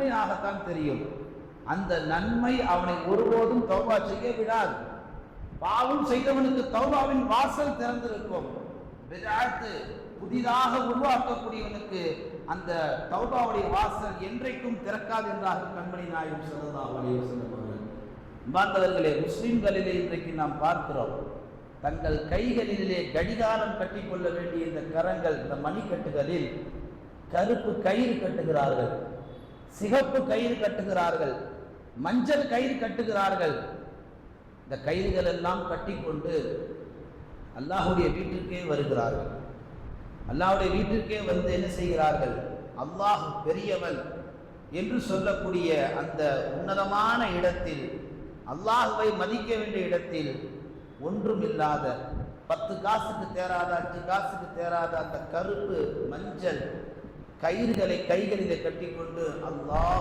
நன்மையாகத்தான் தெரியும். அந்த நன்மை அவனை ஒருபோதும் தௌபா செய்ய விடாது. பாவம் செய்தவனுக்கு தௌபாவின் வாசல் திறந்திருக்கும். பித்அத் புதிதாக உருவாக்கக்கூடியவனுக்கு அந்த தௌபாவுடைய வாசல் என்றைக்கும் திறக்காது என்றார்கள் கண்மணி நாயகம் ஸல்லல்லாஹு அலைஹி வஸல்லம் அவர்கள். பாந்தவர்களே, முஸ்லிம்களிலே இன்றைக்கு நாம் பார்க்கிறோம், தங்கள் கைகளிலே கடிகாரம் கட்டிக்கொள்ள வேண்டிய இந்த கரங்கள், இந்த மணிக்கட்டுகளில் கருப்பு கயிறு கட்டுகிறார்கள், சிகப்பு கயிறு கட்டுகிறார்கள், மஞ்சள் கயிறு கட்டுகிறார்கள். இந்த கயிறுகள் எல்லாம் கட்டிக்கொண்டு அல்லாஹ்வுடைய வீட்டிற்கே வருகிறார்கள். அல்லாஹ்வுடைய வீட்டிற்கே வந்து என்ன செய்கிறார்கள்? அல்லாஹ் பெரியவன் என்று சொல்லக்கூடிய அந்த உன்னதமான இடத்தில், அல்லாஹ்வை மதிக்க வேண்டிய இடத்தில் ஒன்றுமில்லாத 10 காசுக்கு தேராத 5 காசுக்கு தேராத அந்த கருப்பு மஞ்சள் கயிறுகளை கைகளிலே கட்டிக்கொண்டு அல்லாஹ்